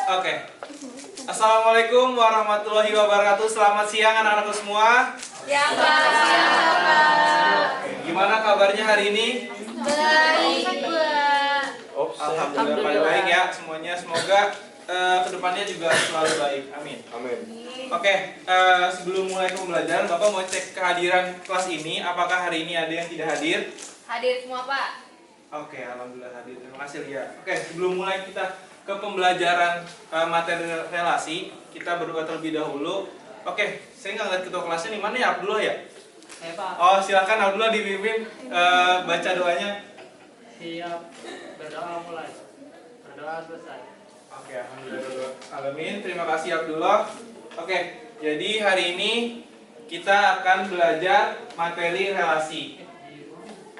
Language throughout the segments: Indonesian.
Oke. Assalamualaikum warahmatullahi wabarakatuh. Selamat siang anak-anakku semua. Ya, Pak. Gimana kabarnya hari ini? Baik, Pak. Alhamdulillah paling baik ya semuanya. Semoga kedepannya juga selalu baik. Amin. Amin. Oke, sebelum mulai pembelajaran, Bapak mau cek kehadiran kelas ini. Apakah hari ini ada yang tidak hadir? Hadir semua, Pak. Oke, alhamdulillah hadir. Terima kasih Lia. Oke, sebelum mulai kita ke pembelajaran materi relasi, kita berdoa terlebih dahulu. Oke, saya nggak lihat ketua kelasnya nih, mana ya Abdullah ya? Saya Pak. Oh, silakan Abdullah dipimpin baca doanya. Siap. Berdoa mulai. Berdoa selesai. Oke, alhamdulillah. Alamin. Terima kasih Abdullah. Oke, jadi hari ini kita akan belajar materi relasi.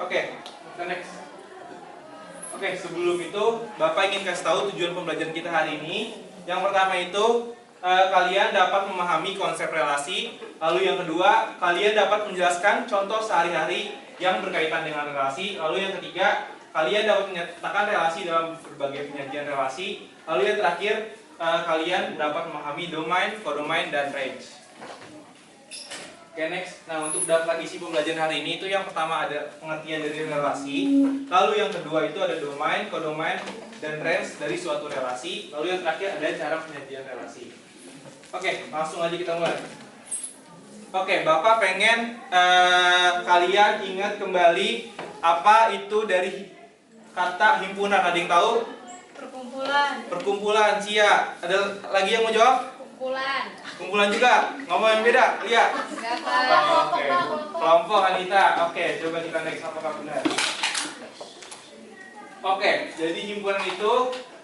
Oke, kita next. Oke, sebelum itu Bapak ingin kasih tahu tujuan pembelajaran kita hari ini. Yang pertama itu kalian dapat memahami konsep relasi. Lalu yang kedua, kalian dapat menjelaskan contoh sehari-hari yang berkaitan dengan relasi. Lalu yang ketiga, kalian dapat menyatakan relasi dalam berbagai penyajian relasi. Lalu yang terakhir, kalian dapat memahami domain, kodomain, dan range. Oke, next. Nah, untuk daftar isi pembelajaran hari ini itu yang pertama ada pengertian dari relasi. Lalu yang kedua itu ada domain, kodomain, dan range dari suatu relasi. Lalu yang terakhir ada cara penyajian relasi. Oke, langsung aja kita mulai. Oke, Bapak pengen kalian ingat kembali apa itu dari kata himpunan. Ada yang tahu? Perkumpulan. Perkumpulan, Cia. Ada lagi yang mau jawab? Kumpulan. Kumpulan juga. Ngomong yang beda, Lia. Enggak, Pak. Oke. Kelompok Anita. Oke, coba kita next apakah benar. Oke, jadi himpunan itu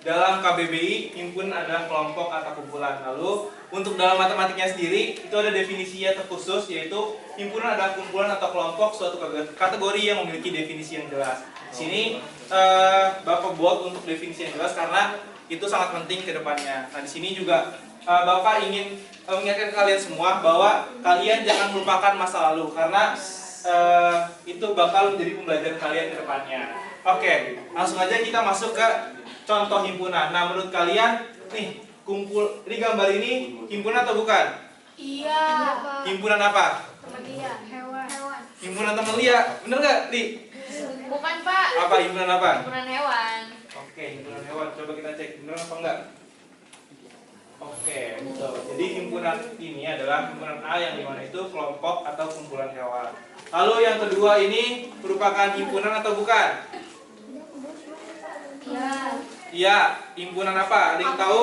dalam KBBI, himpunan adalah kelompok atau kumpulan. Lalu untuk dalam matematiknya sendiri itu ada definisinya terkhusus, yaitu himpunan adalah kumpulan atau kelompok suatu kategori yang memiliki definisi yang jelas. Di sini Bapak buat untuk definisi yang jelas karena itu sangat penting ke depannya. Nah, di sini juga Bapak ingin mengingatkan kalian semua bahwa kalian jangan melupakan masa lalu karena itu bakal menjadi pembelajaran kalian ke depannya. Oke, langsung aja kita masuk ke contoh himpunan. Nah, menurut kalian nih, ini gambar ini himpunan atau bukan? Iya, Pak. Himpunan apa? Teman dia. Hewan. Himpunan teman Lia. Bener nggak, Li? Bukan, Pak. Apa himpunan apa? Himpunan hewan. Oke, himpunan hewan. Coba kita cek bener apa enggak. Oke, betul. Jadi himpunan ini adalah himpunan A yang dimana itu kelompok atau kumpulan hewan. Lalu yang kedua ini merupakan himpunan atau bukan? Iya. Iya, himpunan apa? Ada yang tahu?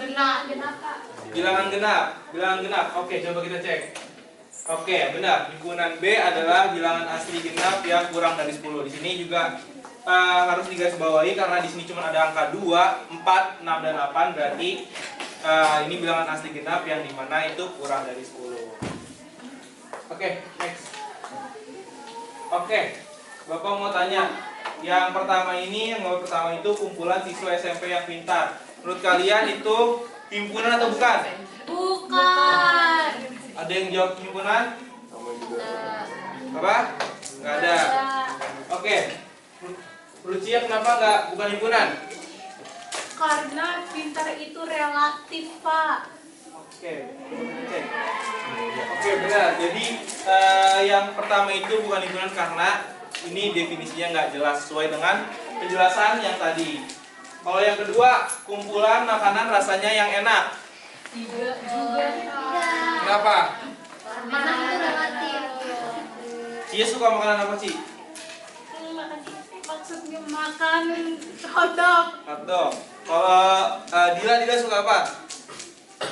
Genap. Pak. Bilangan genap. Bilangan genap. Oke, coba kita cek. Oke, benar. Himpunan B adalah bilangan asli genap yang kurang dari 10. Di sini juga harus digarisbawahi karena di sini cuma ada angka 2, 4, 6 dan 8, berarti ini bilangan asli genap yang dimana itu kurang dari 10. Oke, next. Oke, Bapak mau tanya. Yang pertama ini, yang nomor pertama itu kumpulan siswa SMP yang pintar. Menurut kalian itu himpunan atau bukan? Bukan. Ada yang jawab himpunan? Apa? Nggak ada. Oke. Rucia kenapa bukan himpunan? Karena pintar itu relatif, Pak. Oke, cek. Oke, benar. Jadi yang pertama itu bukan himpunan karena ini definisinya nggak jelas sesuai dengan penjelasan yang tadi. Kalau yang kedua, kumpulan makanan rasanya yang enak. Tidak juga. Kenapa? Mana itu relatif? Cia suka makanan apa, Ci? Maksudnya makan hotdog. Hotdog. Kalau Dila suka apa?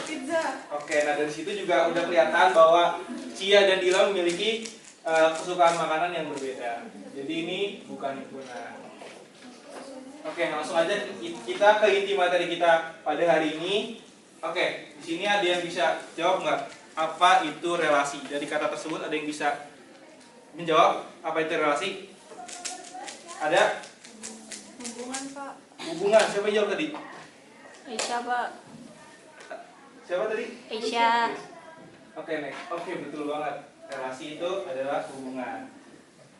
Pizza. Oke, nah dari situ juga udah kelihatan bahwa Cia dan Dila memiliki kesukaan makanan yang berbeda. Jadi ini bukan himpunan. Oke, langsung aja kita ke inti materi kita pada hari ini. Oke, di sini ada yang bisa jawab nggak? Apa itu relasi? Dari kata tersebut ada yang bisa menjawab apa itu relasi? Ada? Hubungan, Pak. Hubungan. Siapa yang jawab tadi? Aisyah, Pak. Siapa tadi? Aisyah. Oke, next. Oke, betul banget. Relasi itu adalah hubungan.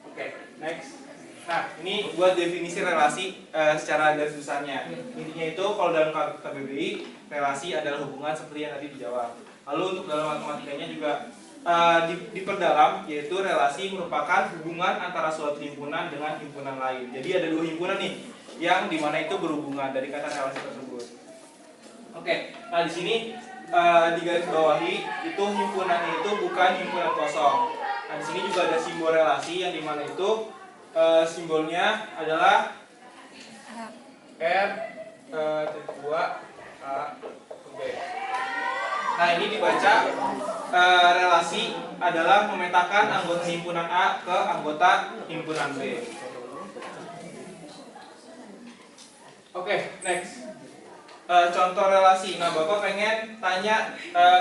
Oke, next. Nah, ini Ini buat definisi relasi secara garis besarnya. Intinya itu kalau dalam KBBI, relasi adalah hubungan seperti yang tadi dijawab. Lalu untuk dalam matematikanya juga diperdalam, yaitu relasi merupakan hubungan antara suatu himpunan dengan himpunan lain. Jadi ada dua himpunan nih, yang dimana itu berhubungan dari kata relasi tersebut. Oke, nah di sini di garis bawahi itu himpunannya itu bukan himpunan kosong. Nah di sini juga ada simbol relasi yang dimana itu simbolnya adalah R 2 A B. Nah ini dibaca relasi adalah memetakan anggota himpunan A ke anggota himpunan B. Oke, next. Contoh relasi. Nah, Bapak pengen tanya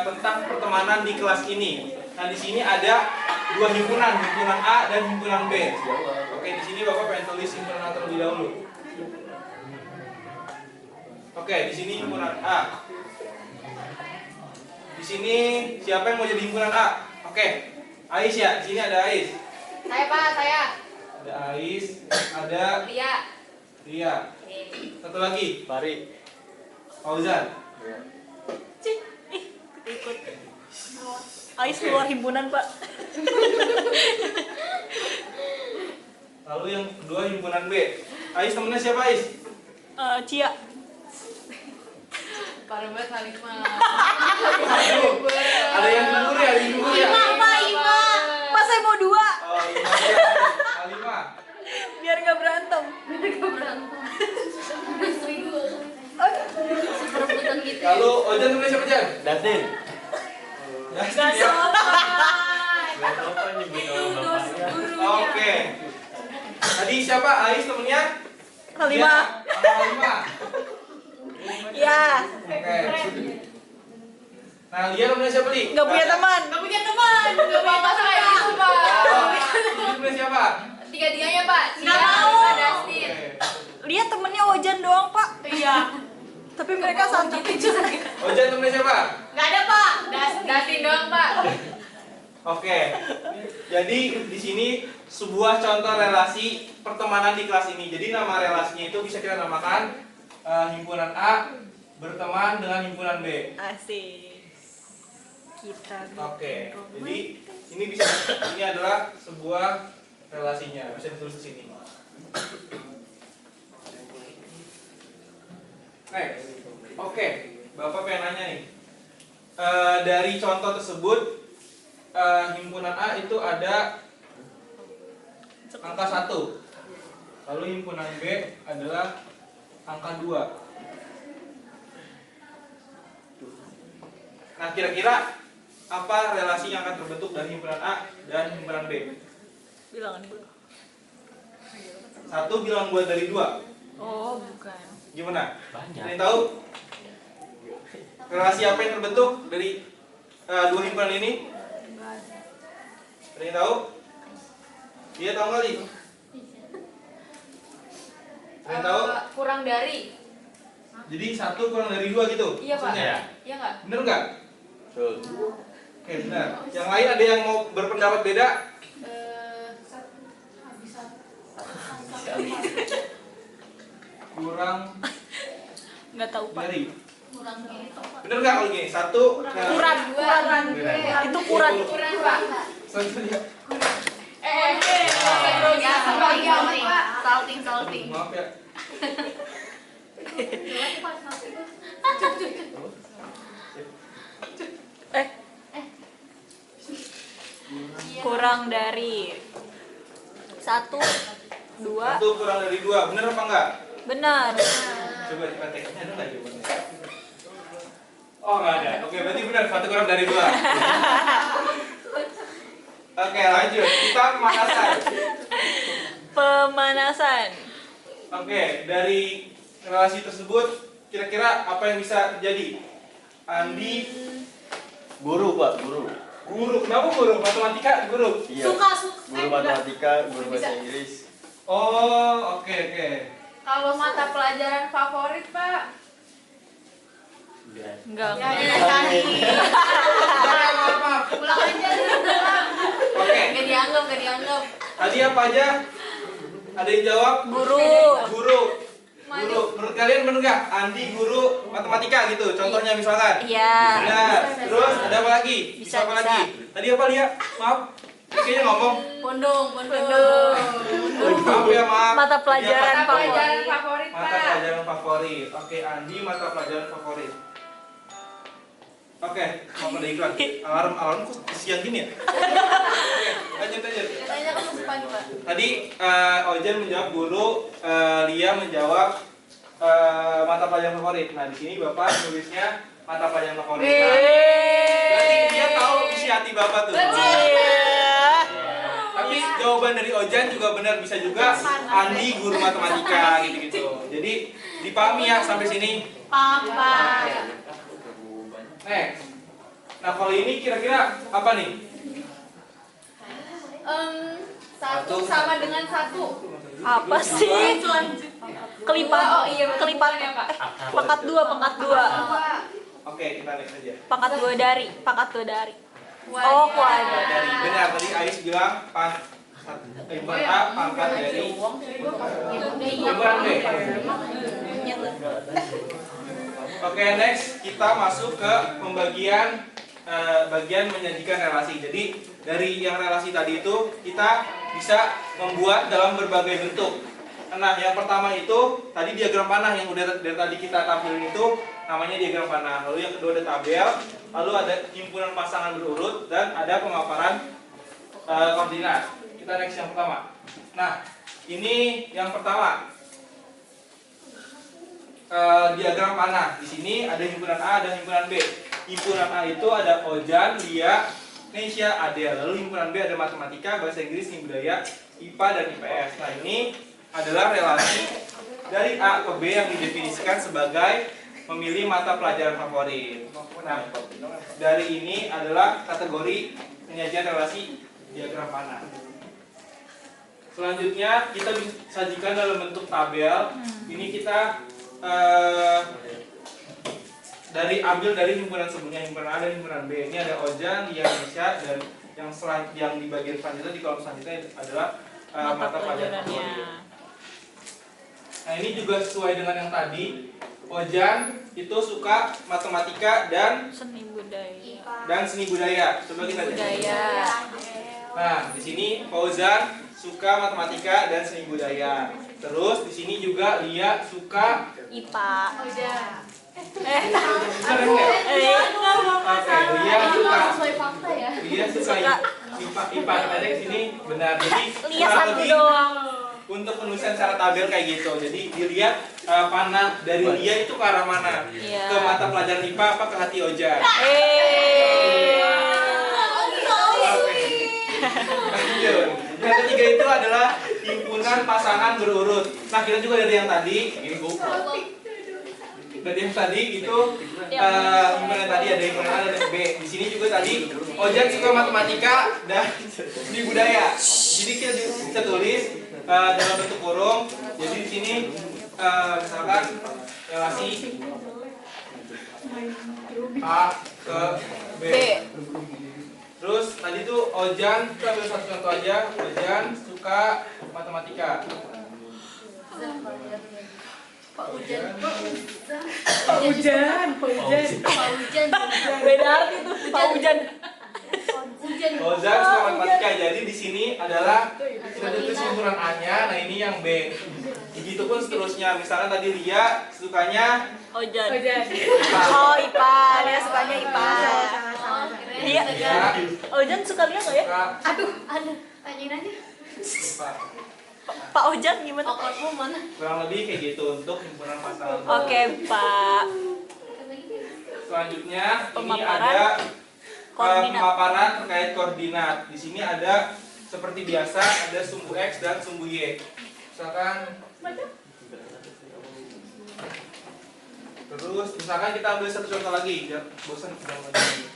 tentang pertemanan di kelas ini. Nah, di sini ada dua himpunan, himpunan A dan himpunan B. Oke, di sini Bapak pengen tulis himpunan A terlebih dahulu. Oke, di sini himpunan A. Di sini siapa yang mau jadi himpunan A? Oke, Ais ya. Di sini ada Ais. Saya Pak, saya. Ada Ais, ada Lia. Lia. Satu lagi, Mari. Fauzan. Cik, ikut. Ais keluar himpunan Pak. Lalu yang kedua himpunan B. Ais temennya siapa Ais? Cia. Parah banget Halimah. Aduh, ada yang gugur ya, ada yang gugur ya. Ima. Pak saya mau 2. Oh, iya. Halimah. Biar nggak berantem. Mereka berantem. Seribu. Oh, Perebutan gitu. Lalu Ojan temennya siapa Jan? Datin. Dustin nggak ya. sopan. Bapak nyebut nama bapaknya. Oke. Tadi siapa? Ais temennya? Halimah. Iya, Halimah. Ya. Oke. Nah, Lia temennya siapa Li? Nggak punya teman. Gak punya teman. Gak apa-apa saya itu Pak. Oh, Li temennya siapa? Tiga-tiganya Pak. Nggak Cia, mau. Halimah, Dustin. Oke. Lihat temennya Ojan doang Pak. Iya. Tapi mereka satu. Ojan temennya siapa? Gak ada Pak. Dustin doang Pak. Oke. Jadi di sini sebuah contoh relasi pertemanan di kelas ini. Jadi nama relasinya itu bisa kita namakan himpunan A berteman dengan himpunan B. Asik. Kita. Oke. Jadi ini adalah sebuah relasinya. Bisa ditulis di sini. Next. Oke. Bapak pengen nanya nih. Dari contoh tersebut himpunan A itu ada angka 1. Lalu himpunan B adalah angka 2. Nah, kira-kira apa relasi yang akan terbentuk dari himpunan A dan himpunan B? Bilangan dulu. 1 bilang buat dari 2. Oh, bukan. Gimana? Banyak. Ada yang tahu? Relasi apa yang terbentuk dari dua himpunan ini? Enggak ada. Ada yang tahu? Dia tahu nggak, Li? Ada yang tahu? Kurang dari. Jadi 1 kurang dari 2 gitu? Iya Pak. maksudnya? Iya nggak? Bener nggak? Betul. Oke, benar. Yang lain ada yang mau berpendapat beda? Kurang Nggak tahu Pak. dari. Kurang gitu. Bener nggak kalau gini? 1 Kurang. Itu kurang. Kurang Pak. Ya. Salting. Maaf ya. Kurang dari 1, 2. 1 kurang dari 2. Bener apa enggak? Benar. Coba diprakteknya ada nggak jawabannya? Oh nggak ada. Oke, berarti benar 1 kurang dari 2. Oke, lanjut. Kita pemanasan. Pemanasan. Oke, dari relasi tersebut kira-kira apa yang bisa terjadi? Andi Guru, Pak, guru. guru. Kenapa guru? Matematika guru. Iya. Guru matematika, guru bahasa Inggris. Oh, oke. Kalau mata pelajaran favorit Pak. Enggak. Cari. Maaf. Pulang aja. Oke. Gak dianggap. Tadi apa aja? Ada yang jawab? Guru. Guru. Guru. Menurut kalian benar nggak? Andi guru matematika gitu. Contohnya misalkan. Iya. Benar. Terus ada apa lagi? Bisa, apa bisa. lagi? Tadi apa Lia? Maaf. Kayaknya ngomong. Pondong. Maaf ya, maaf. Mata pelajaran Mata favorit. pelajaran favorit, Mata Pak. pelajaran favorit. Oke, Andi mata pelajaran favorit. Oke, mau pada iklan. Alarm kok siang gini ya? Oke, lanjut. Katanya kamu pagi, Pak. Tadi Ojan menjawab guru, Lia menjawab mata pelajaran favorit. Nah, di sini Bapak nulisnya mata pelajaran favorit. Nah, berarti dia tahu isi hati Bapak tuh. Tapi jawaban dari Ojan juga benar, bisa juga Andi guru matematika gitu-gitu. Jadi dipahami ya sampai sini. Papa. Next. Nah, kalau ini kira-kira apa nih? Satu sama dengan satu. Apa sih? Kelipat. Oh iya, Kelipat ya, Pak. Pangkat 2, pangkat 2. Oke, kita next aja. Pangkat 2 dari. Pangkat 2 dari. Wajar. Oh, wajar. Dari benar tadi Ais bilang himpunan A pangkat dari himpunan B. Oke, next kita masuk ke pembagian bagian menyajikan relasi. Jadi dari yang relasi tadi itu kita bisa membuat dalam berbagai bentuk. Nah, yang pertama itu tadi diagram panah yang udah dari tadi kita tampilin itu namanya diagram panah. Lalu yang kedua ada tabel, lalu ada himpunan pasangan berurut dan ada pemaparan koordinat. Kita next yang pertama. Nah, ini yang pertama. Diagram panah. Di sini ada himpunan A dan himpunan B. Himpunan A itu ada Ojan, Lia, Nesya, Adel. Lalu himpunan B ada matematika, bahasa Inggris, seni budaya, IPA dan IPS. Nah, ini adalah relasi dari A ke B yang didefinisikan sebagai memilih mata pelajaran favorit. Nah, dari ini adalah kategori penyajian relasi diagram panah. Selanjutnya kita sajikan dalam bentuk tabel. Ini kita ambil dari himpunan sebelumnya, himpunan A dan himpunan B. Ini ada Ojan, Lia, Nesya, dan yang di bagian selanjutnya di kolom selanjutnya adalah mata pelajaran favorit. Nah, ini juga sesuai dengan yang tadi. Ojan itu suka matematika dan Seni budaya. seni budaya. Coba kita lihat. Budaya. Nah, di sini Fauzan suka matematika dan seni budaya. Terus di sini juga Lia suka IPA. Udah. keren nggak? Oke, Lia suka Sesuai fakta ya. Lia suka IPA. Tadi di sini benar. Jadi Lia kurang satu lebih doang. untuk penulisan secara tabel kayak gitu. Jadi dilihat panah dari Lia itu ke arah mana? Iya. Ke mata pelajaran IPA apa ke hati Ojan? Lanjut. Yang ketiga itu adalah himpunan pasangan berurut. Nah, kita juga dari yang tadi, ini dari yang tadi itu himpunan tadi ada himpunan A dan B. Di sini juga tadi Ojan suka matematika dan seni budaya. Jadi kita bisa tulis dalam bentuk kurung. Jadi di sini misalkan relasi A ke B. Terus tadi tuh Ojan, kita ambil satu contoh aja. Ojan suka matematika. Pak Ujan. Pak Ujan. Beda arti tuh, Pak Ujan. Ojan suka matematika. Jadi di sini adalah kita tulis himpunan A-nya. Nah, ini yang B. Begitupun seterusnya. Misalkan tadi Lia sukanya Ojan. IPA. Oh, IPA. Dia sukanya IPA. Dia Lia Ojan suka Lia nggak ya? suka Aduh, tanyain aja. IPA. Pak Ojan gimana? Otakmu mana? Kurang lebih kayak gitu untuk himpunan pasangan. Oke, Pak. Selanjutnya ini Pemaparan ada koordinat. pemaparan terkait koordinat. Di sini ada seperti biasa ada sumbu X dan sumbu Y. Misalkan terus misalkan kita ambil satu contoh lagi, biar bosan tidak lagi.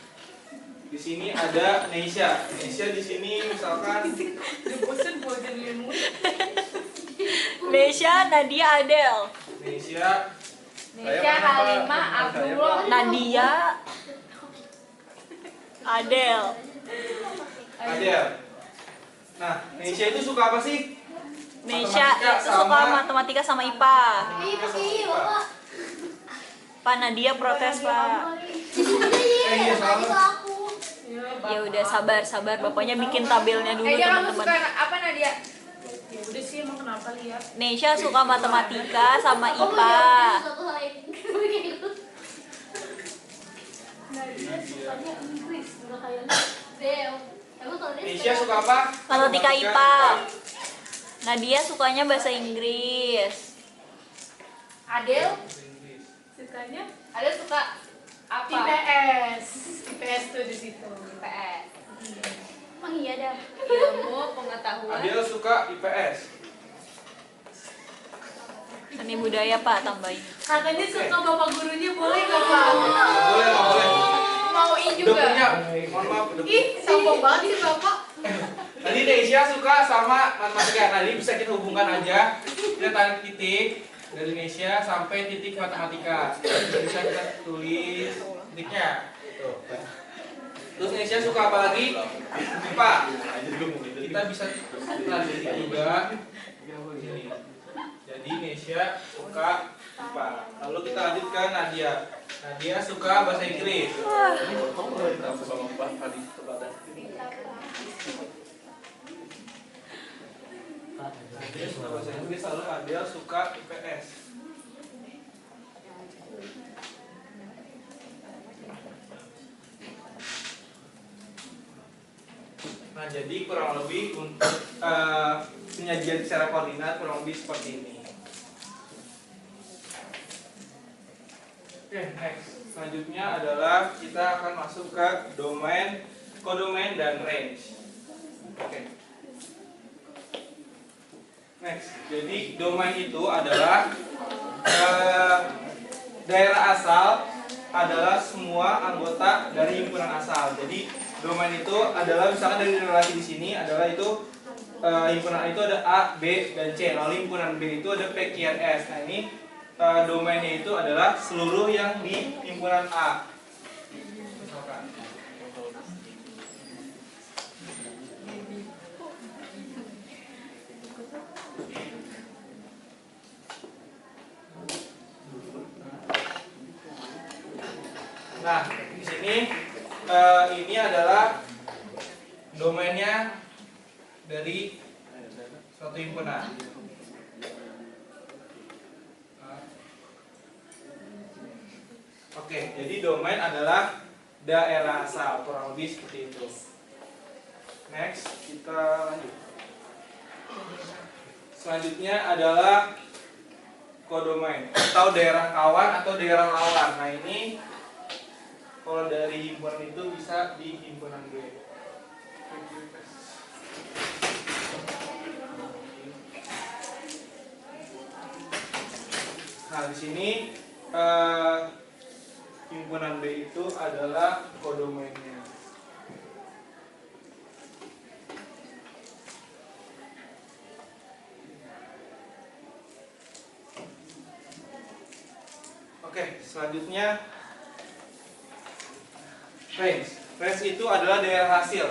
Di sini ada Nesya. Nesya di sini misalkan Nesya, Nadia, Adel. Nesya Nesya, Halimah, Abdullah. Nadia, Adel. Adel. Nah, Nesya itu suka apa sih? Indonesia Matematika itu suka matematika sama IPA. Pak Nadia protes, Pak. Iya, soalnya. Ya udah sabar, bapaknya bikin tabelnya dulu, Dia kamu suka teman-teman. apa Nadia? Ya udah sih, emang kenapa lihat? Indonesia suka matematika sama IPA. Indonesia suka apa? Matematika IPA. Nadia sukanya bahasa Inggris. Adel? Sukanya Adel suka apa? IPS. IPS tuh di situ. IPS. Emang iya dah. Ilmu pengetahuan. Adel suka IPS. Seni budaya, Pak, tambahin. Katanya suka bapak gurunya, boleh nggak Pak? Boleh, nggak boleh. Mau I Udah juga. punya, mohon maaf. Ih, sombong banget sih bapak. Tadi Indonesia suka sama matematika. Nah, ini bisa kita hubungkan aja. Kita tarik titik dari Indonesia sampai titik matematika. Bisa kita tulis titiknya. Tuh. Terus Indonesia suka apa lagi? IPA. Kita bisa tarik titik juga. Ini. Jadi Indonesia suka IPA. Lalu kita lanjut ke Nadia. Nadia suka bahasa Inggris. Nadia suka bahasa Inggris, lalu Adel suka IPS. Nah, jadi kurang lebih untuk penyajian secara koordinat kurang lebih seperti ini. Oke, next. Selanjutnya adalah kita akan masuk ke domain, kodomain, dan range. Oke. Next. Jadi domain itu adalah daerah asal adalah semua anggota dari himpunan asal. Jadi domain itu adalah misalkan dari relasi di sini adalah itu himpunan itu ada A, B, dan C. Lalu himpunan B itu ada P, Q, R, S. Nah, ini domainnya itu adalah seluruh yang di himpunan A. Misalkan. Nah, di sini ini adalah domainnya dari suatu himpunan. Oke, jadi domain adalah daerah asal, kurang lebih seperti itu. Next, kita lanjut. Selanjutnya adalah kodomain atau daerah kawan atau daerah lawan. Nah, ini kalau dari himpunan itu bisa di himpunan B. Nah, di sini himpunan B itu adalah kodomainnya. Oke, selanjutnya range. Range itu adalah daerah hasil.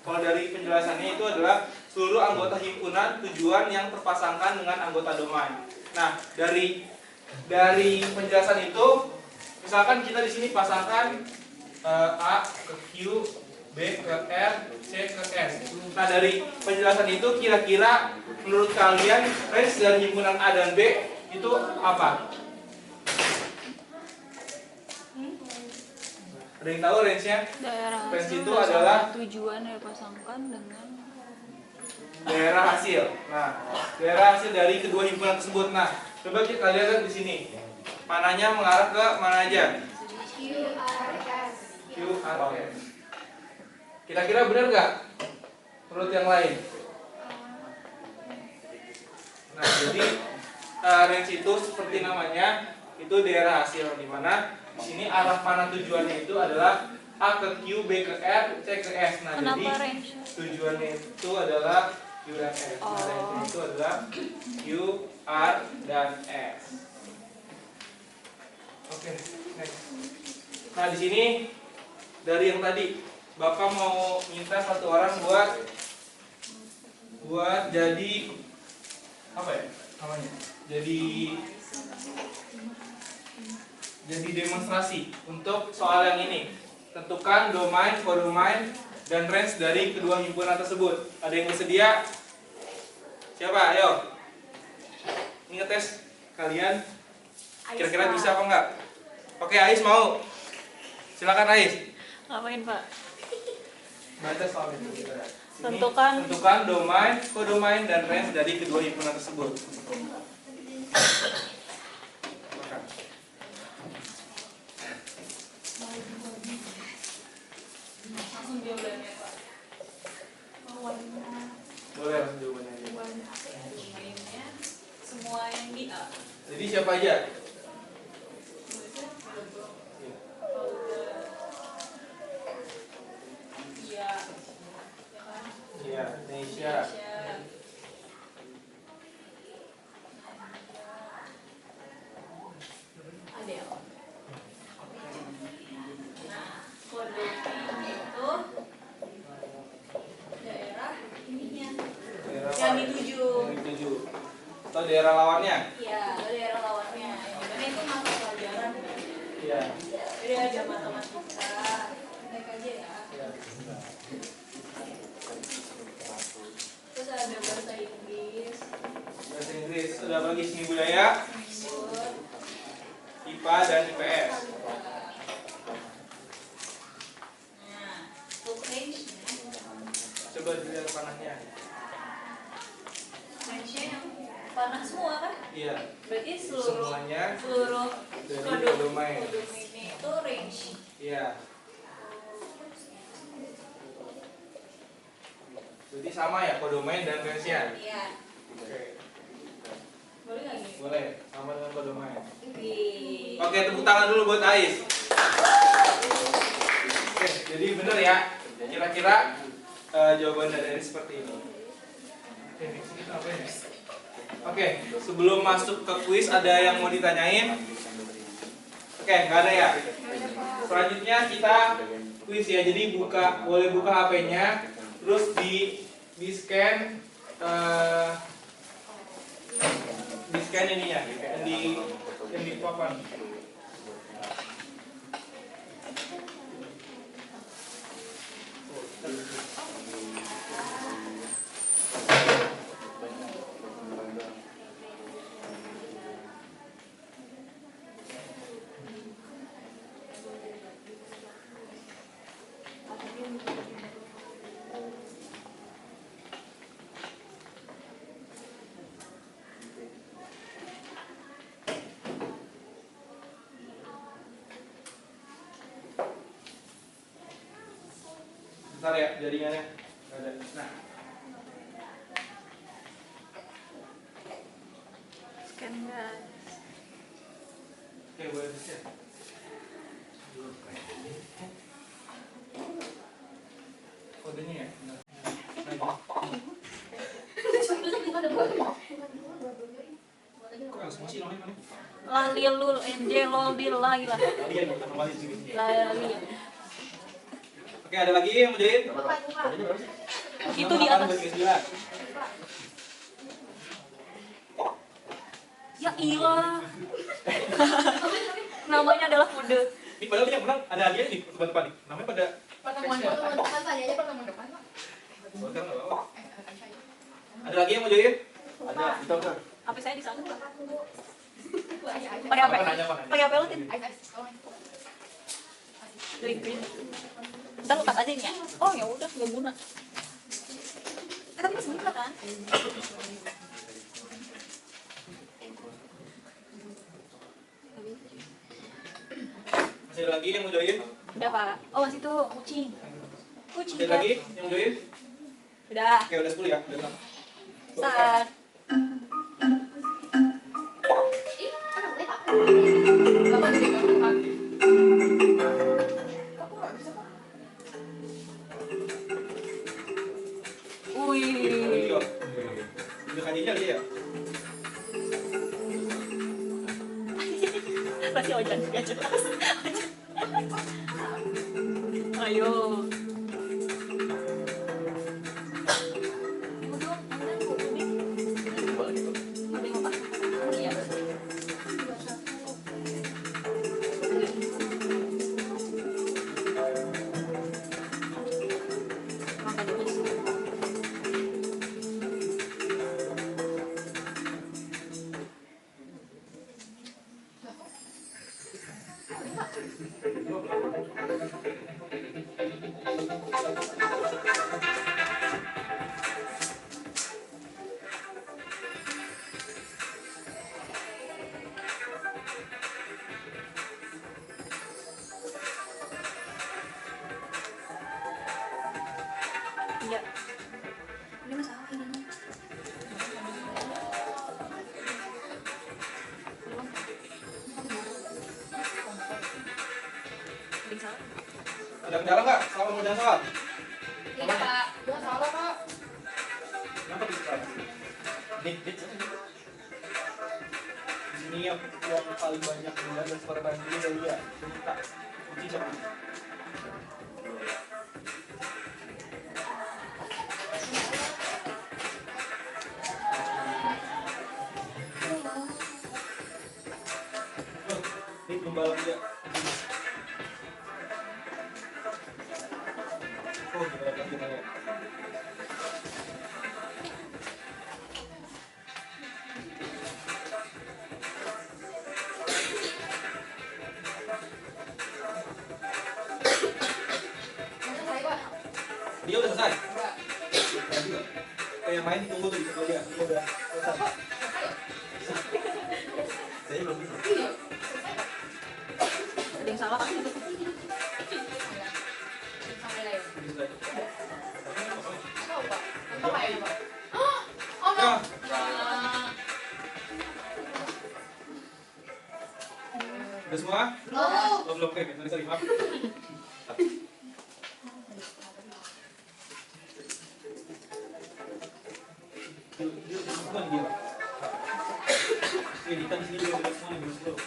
Kalau dari penjelasannya itu adalah seluruh anggota himpunan tujuan yang terpasangkan dengan anggota domain. Nah, dari penjelasan itu, misalkan kita di sini pasangkan A ke Q, B ke R, C ke S. Nah, dari penjelasan itu kira-kira menurut kalian range dari himpunan A dan B itu apa? Ada yang tahu range-nya? Daerah Range hasil itu adalah tujuan yang dipasangkan dengan daerah hasil. Nah, daerah hasil dari kedua himpunan tersebut. Nah, coba kita lihat di sini. Panahnya mengarah ke mana aja? Q, R, S. Kira-kira benar nggak? Menurut yang lain? Nah, jadi range itu seperti namanya, itu daerah hasil, di mana di sini arah panah tujuannya itu adalah A ke Q, B ke R, C ke S. Nah, kenapa jadi range? tujuannya itu adalah Q dan S. Nah, range itu adalah Q, R, dan S. Oke, next. Nah, di sini dari yang tadi Bapak mau minta satu orang buat jadi apa ya namanya? Jadi demonstrasi untuk soal yang ini. Tentukan domain, kodomain, dan range dari kedua himpunan tersebut. Ada yang bersedia? Siapa? Ayo. Ini ngetes kalian. Kira-kira bisa apa enggak? Oke, Ais mau. Silakan Ais. Ngapain, Pak? Baca soal itu. Sini, Tentukan domain, kodomain, dan range dari kedua himpunan tersebut. Langsung jawabannya Pak. Boleh langsung jawabannya aja. Domainnya semua yang di A. Jadi siapa aja? Iya. Ya kan? Iya, Indonesia. Adel. Nah, kode itu daerah ininya Daerah yang apa? dituju. Yang dituju. Atau daerah lawannya? Iya, daerah lawannya. Yang dimana itu mata pelajaran. Iya. Jadi ada matematika. Naik aja ya. Iya. Terus ada bahasa Inggris, Bahasa Inggris. Ada apa lagi? Seni budaya, Inggris, IPA dan IPS. nah, untuk range-nya, Coba dilihat panahnya. range-nya yang panah semua kan? Iya. Berarti Semuanya seluruh dari kodomain. kodomainnya itu range. Iya. Jadi sama ya kodomain dan range-nya. Iya. Oke. Boleh nggak nih? Boleh, sama dengan kodomain. Wih. Oke, tepuk tangan dulu buat Ais. Oke, jadi bener ya. Kira-kira jawaban dari seperti ini. Oke, next kita apa ya? Oke, sebelum masuk ke kuis ada yang mau ditanyain? Oke, nggak ada ya. Selanjutnya kita kuis ya. Jadi boleh buka HP-nya, terus di scan di scan ininya, yang di papan. Bentar ya, jaringannya. Nggak ada. Nah, Scan, guys. oke boleh bisa. Kodenya ya. Bentar. Kok langsung masih namanya? Lalilul enje lol dil lagi lah. Kalian bukan nomor sini. Lali. Oke, ada lagi yang mau join? Itu di atas. Ya ilah. Namanya adalah kode. Ini padahal yang menang ada hadiah nih untuk depan nih. Namanya pada Pertemuan depan tanya aja pertemuan depan Pak. Bukan nggak apa-apa. Ada lagi yang mau join? Ada, kita kan. HP saya di sana. Pakai Pakai HP. Nanya, Pak, nanya. Pakai HP lu, Tin. tolong. Green green. Ntar lu tas aja ini ya. Oh ya udah, nggak guna. Tapi masih guna kan? Masih ada lagi yang mau join? Udah Pak. Oh masih tuh kucing. Kucing. Masih ada lagi yang mau join? Udah. Oke, udah 10 ya. Udah tenang. Saat. Ih, kan boleh Pak. Bapak jadi banget Pak. Aku nggak bisa Pak. Wih. Video. Udah kandinya dia ya? Pasti Ojan juga jelas. Ayo. Ibu dong, Anda, Bu. Coba nih, Pak. Iya. Ini masalah ini. Ada kendala nggak selama mengerjakan soal? Iya Pak. Gua salah, Pak. Kenapa bisa salah? Nih, di sini yang paling banyak bulan dan korban ini dari dia. Minta kunci siapa? Ini pembalap dia. Oh, gimana kan gimana? Selesai, Pak. Dia udah selesai. Enggak. Yang main tunggu tuh di sebelah dia. Dia udah selesai. Saya belum bisa. Iya. Ada yang salah kan? Sampai lain. Selesai. Tahu, Pak. Contoh kayak apa? Oh, no. Ya, udah semua? Oh. Belum, oke, sorry, maaf. Semua nih dia. Editan di sini juga udah semua nih, belum slow.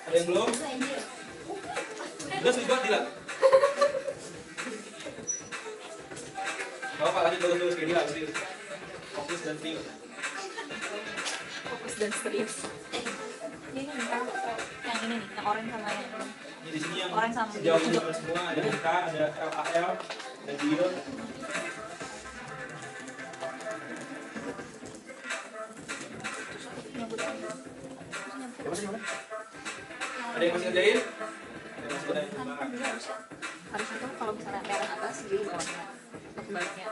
Ada yang belum? Udah sudah tidak? Gak apa, lanjut terus kayak dia, serius. Fokus dan serius. Fokus dan serius. Ini nih, yang ini nih, yang orange sama yang Ini di sini yang Orang sama sejauh ini hijau. semua ada MK, ada LAL, ada Dio. nyebut Ada yang masih ngerjain? Ada yang masih ngerjain? kan Semangat. juga harusnya tuh kalau misalnya merah atas biru bawahnya atau sebaliknya,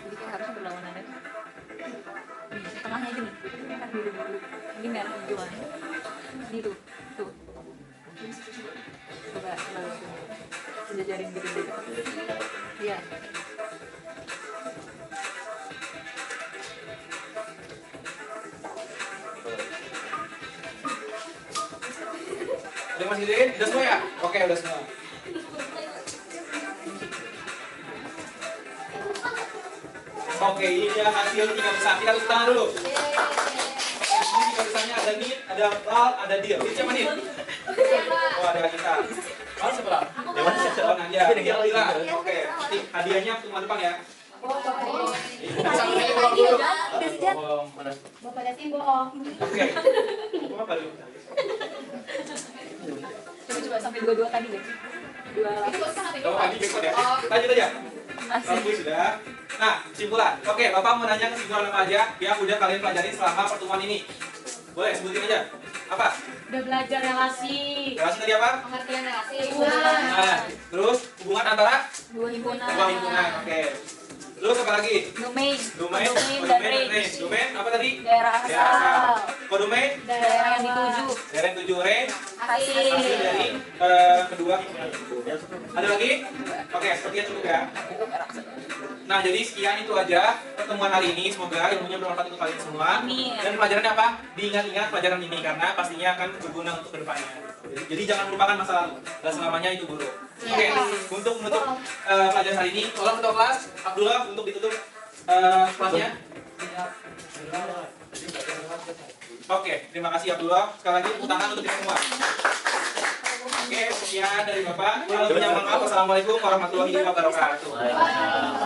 jadi kayak harusnya berlawanan itu nih tengahnya aja nih kan biru biru ini merah hijauan biru tuh coba jajarin gitu dulu iya Ada yang masih ngerjain? Udah semua ya? Oke, udah semua. Oke, ini dia hasil 3 besar. Kita tepuk tangan dulu. Ini 3 besarnya ada Nit, ada Lal, ada Dio. Ini siapa Nit? Oh, ada kita. Lal siapa Lal? Dewan siapa? Oh, nah, ya, Dia Lila. Oke, nanti hadiahnya ke depan ya. Oh, mana? Bapak Dasim bohong. Oke. Apa dulu? coba sampai dua tadi deh dua Itu kan ada Oh, tadi backward ya. Oh. Lanjut aja. masih Bagus sudah. Nah, kesimpulan. Oke, Bapak mau nanya kesimpulan apa aja yang udah kalian pelajarin selama pertemuan ini. Boleh sebutin aja. Apa? Udah belajar relasi. Relasi tadi apa? Pengertian relasi. Nah, terus hubungan antara dua himpunan dua himpunan. Oke. Terus apa lagi? domain Domain, dan domain, range domain apa tadi? daerah Daerah asal asal. Kodomain, daerah yang dituju daerah yang tujuh range, hasil hasil dari kedua himpunan. Ada lagi? Oke, sepertinya cukup ya. Nah, jadi sekian itu aja pertemuan hari ini. Semoga ilmunya bermanfaat untuk kalian semua. Amin. Dan pelajarannya apa? Diingat-ingat pelajaran ini karena pastinya akan berguna untuk kedepannya. Jadi jangan lupakan masa lalu. Dan selamanya itu buruk. Oke, untuk menutup pelajaran hari ini, tolong ketua kelas Abdullah untuk ditutup kelasnya. Oke, terima kasih Abdullah. Sekali lagi tepuk tangan untuk kita semua. Oke, sekian dari Bapak. Kurang lebihnya mohon maaf. Wassalamualaikum warahmatullahi wabarakatuh.